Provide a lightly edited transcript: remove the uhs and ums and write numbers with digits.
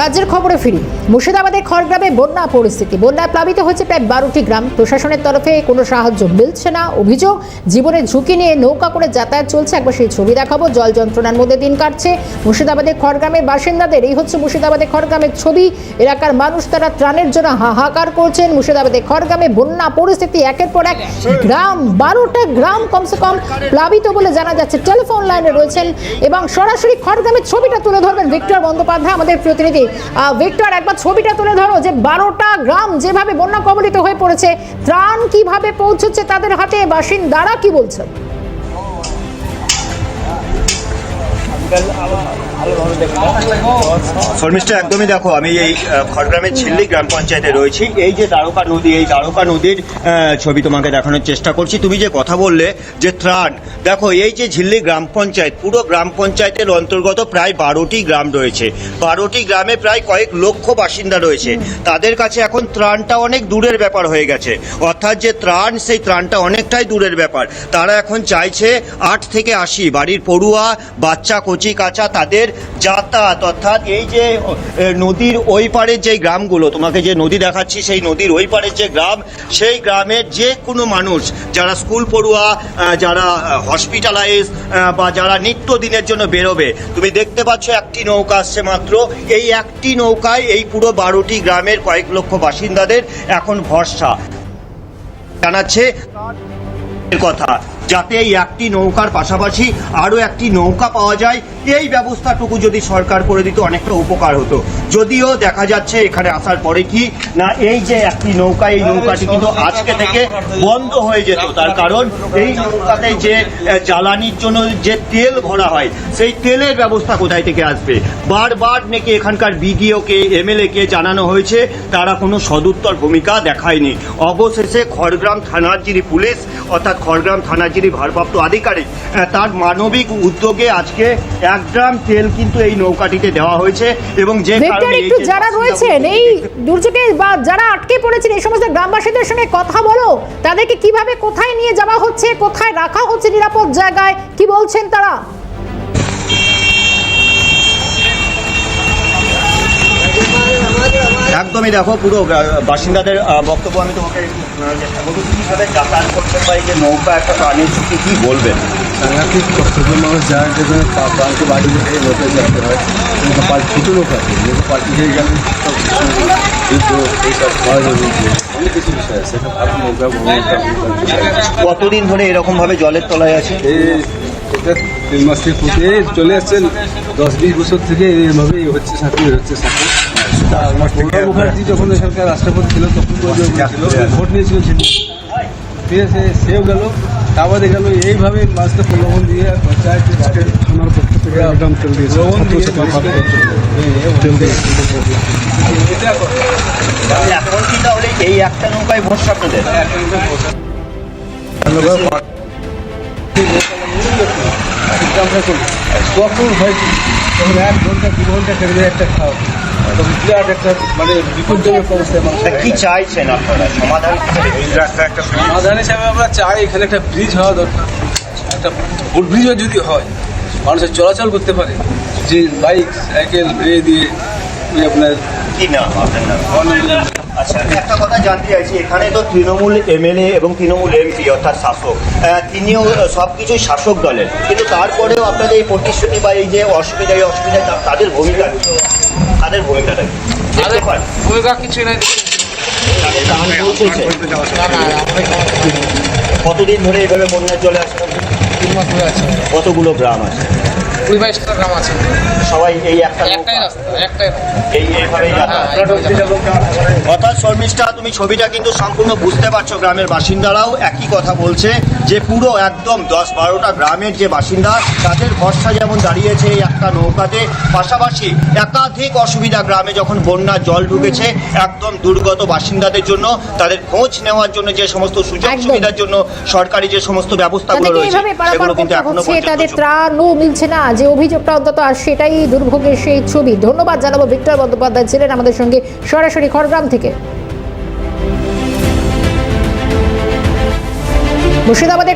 রাজ্যের খবরে ফিরি। মুর্শিদাবাদের খড়গ্রামে বন্যা পরিস্থিতি, বন্যায় প্লাবিত হয়েছে প্রায় 12টি গ্রাম। প্রশাসনের তরফে কোনো সাহায্য মিলছে না, অভিযোগ জীবনের ঝুঁকি নিয়ে নৌকা করে যাতায়াত চলছে। একবার সেই ছবি দেখাবো। জল যন্ত্রণার মধ্যে দিন কাটছে মুর্শিদাবাদের খড়গ্রামের বাসিন্দাদের। এই হচ্ছে মুর্শিদাবাদের খড়গ্রামের ছবি। এলাকার মানুষ তারা ত্রাণের জন্য হাহাকার করছেন। মুর্শিদাবাদের খড়গ্রামে বন্যা পরিস্থিতি, একের পর এক গ্রাম, 12টা গ্রাম কমসে কম প্লাবিত বলে জানা যাচ্ছে। টেলিফোন লাইনে রয়েছেন এবং সরাসরি খড়গ্রামের ছবিটা তুলে ধরবেন ভিক্টর বন্দ্যোপাধ্যায়, আমাদের প্রতিনিধি। ভিক্টর, একবার ছবিটা তুলে ধরো যে 12টা গ্রাম যেভাবে বন্যা কবলিত হয়ে পড়েছে, ত্রাণ কিভাবে পৌঁছচ্ছে তাদের হাতে, বাসিন্দারা কি বলছেন? শর্মিষ্ঠা, একদমই দেখো, আমি এই খড়গ্রামের ঝিল্লি গ্রাম পঞ্চায়েতে রয়েছি। এই যে দ্বারকা নদী, এই দ্বারকা নদীর ছবি তোমাকে দেখানোর চেষ্টা করছি। তুমি যে কথা বললে যে ত্রাণ, দেখো এই যে ঝিল্লি গ্রাম পঞ্চায়েত, পুরো গ্রাম পঞ্চায়েতের অন্তর্গত প্রায় 12টি গ্রাম রয়েছে। 12টি গ্রামে প্রায় কয়েক লক্ষ বাসিন্দা রয়েছে। তাদের কাছে এখন ত্রাণটা অনেক দূরের ব্যাপার হয়ে গেছে। অর্থাৎ যে ত্রাণ, সেই ত্রাণটা অনেকটাই দূরের ব্যাপার। তারা এখন চাইছে 8 থেকে 80 বাড়ির পড়ুয়া, বাচ্চা, কচি কাঁচা, তাদের যাতায়াত, অর্থাৎ এই যে নদীর ওই পারের যে গ্রামগুলো, তোমাকে যে নদী দেখাচ্ছি, সেই নদীর ওই পারের যে গ্রাম, সেই গ্রামের যে কোনো মানুষ, যারা স্কুল পড়ুয়া, যারা হসপিটালাইজ বা যারা নিত্যদিনের জন্য বেরোবে, তুমি দেখতে পাচ্ছ একটি নৌকা আসছে মাত্র। এই একটি নৌকায় এই পুরো 12টি গ্রামের কয়েক লক্ষ বাসিন্দাদের এখন ভরসা। জানাচ্ছে কথা যাতে এই একটি নৌকার পাশাপাশি আরো একটি নৌকা পাওয়া যায়, এই ব্যবস্থাটুকু যদি সরকার করে দিত অনেকটা উপকার হতো। যদিও দেখা যাচ্ছে এখানে আসার পরে কি না, এই যে একটি নৌকা, এই নৌকাটি কিন্তু আজকে থেকে বন্ধ হয়ে যেত। তার কারণ এই নৌকাতে যে জ্বালানির জন্য যে তেল ভরা হয়, সেই তেলের ব্যবস্থা কোথায় থেকে আসবে? বারবার নাকি এখানকার বিডিওকে, এমএলএ-কে জানানো হয়েছে, তারা কোনো সদুত্তর ভূমিকা দেখায়নি। অবশেষে খড়গ্রাম থানার যিনি পুলিশ, অর্থাৎ খড়গ্রাম থানার যিনি ভারপ্রাপ্ত আধিকারিক, তার মানবিক উদ্যোগে আজকে 1 গ্রাম তেল কিন্তু এই নৌকাটিতে দেওয়া হয়েছে। এবং যে যারা রয়েছেন এই দুর্যোগে বা যারা আটকে পড়েছেন, এই সমস্ত গ্রামবাসীদের সঙ্গে কথা বলো, তাদেরকে কিভাবে কোথায় নিয়ে যাওয়া হচ্ছে, কোথায় রাখা হচ্ছে নিরাপদ জায়গায়, কি বলছেন তারা? একদমই দেখো, পুরো বাসিন্দাদের বক্তব্য আমি তোমাকে চেষ্টা করবো। কীভাবে যাতায়াত করছেন বা এই যে নৌকা একটা প্রাণীর ঝুঁকি, কী বলবেন? সাংঘাতিক কষ্টজনক মানুষ যার যেখানে প্রান্ত বাড়ি থেকে লোকে যেতে হয়, ছোটো লোক আছে, লোক পাল্টি হয়ে গেলে এইসব অনেক কিছু বিষয় আছে। কতদিন ধরে এরকমভাবে জলের তলায় আছে? এটা 3 মাস থেকে চলে আসছেন, 10-20 বছর থেকে এইভাবেই হচ্ছে, সাথে হচ্ছে সাথে। প্রণব মুখার্জি যখন এখানকার রাষ্ট্রপতি ছিল তখন ভোট নিয়েছিল, ঠিক আছে, সেও গেল। তারপরে গেল এইভাবে মাছটা প্রলোভন দিয়ে পঞ্চায়েত থানার পক্ষ থেকে একদম তেল দিয়েছে। এখন কি তাহলে এই একটা নৌকায় ভরসা আপনাদের? কখন হয়তো 1 ঘন্টা 2 ঘন্টা খেলবে একটা খাওয়া, বিরাট একটা মানে বিপজ্জনক অবস্থায়। কি চাইছেন আপনারা সমাধান? সমাধান হিসাবে আমরা চাই এখানে একটা ব্রিজ হওয়া দরকার। একটা ফুট ব্রিজও যদি হয়, মানুষের চলাচল করতে পারে, যে বাইক সাইকেল বেয়ে দিয়ে আপনার কি নাম আপনার? নাম? আচ্ছা, একটা কথা জানতে চাইছি, এখানে তো তৃণমূল এমএলএ এবং তৃণমূল এমপি অর্থাৎ শাসক, তিনিও সব কিছুই শাসক দলের, কিন্তু তারপরেও আপনাদের এই প্রতিশ্রুতি বা এই যে অসুবিধায় তাদের ভূমিকা, তাদের ভূমিকাটা কি? ভূমিকা কিছুই নাই। কতদিন ধরে এইভাবে বন্যার জলে আসে? 3 মাস ধরে আছে। কতগুলো গ্রাম আছে? 20-22টা গ্রাম আছে। সবাই এই একটাই রাস্তা, একটাই। এইভাবেই অর্থাৎ শর্মিষ্ঠা, তুমি ছবিটা কিন্তু সম্পূর্ণ বুঝতে পারছো। গ্রামের বাসিন্দারাও একই কথা বলছে যে পুরো একদম 10-12টা গ্রামের যে বাসিন্দা, তাদের ভরসা যেমন দাঁড়িয়েছে এই একটা নৌকাতে। পাশাপাশি একাধিক অসুবিধা গ্রামে যখন বন্যার জল ঢুকেছে, একদম দুর্গত বাসিন্দাদের জন্য তাদের খোঁজ নেওয়ার জন্য যে সমস্ত সুযোগ সুবিধার জন্য সরকারি যে সমস্ত ব্যবস্থাগুলো রয়েছে, সেগুলো কিন্তু এখনো তাদের ত্রাণও মিলছে না, যে অভিযোগটা অন্তত আর সেটাই দুর্ভোগের সেই ছবি। ধন্যবাদ জানাবো ভিক্টর বন্দ্যোপাধ্যায়, ছিলেন আমাদের সঙ্গে সরাসরি খড়গ্রাম থেকে। মুর্শিদাবাদে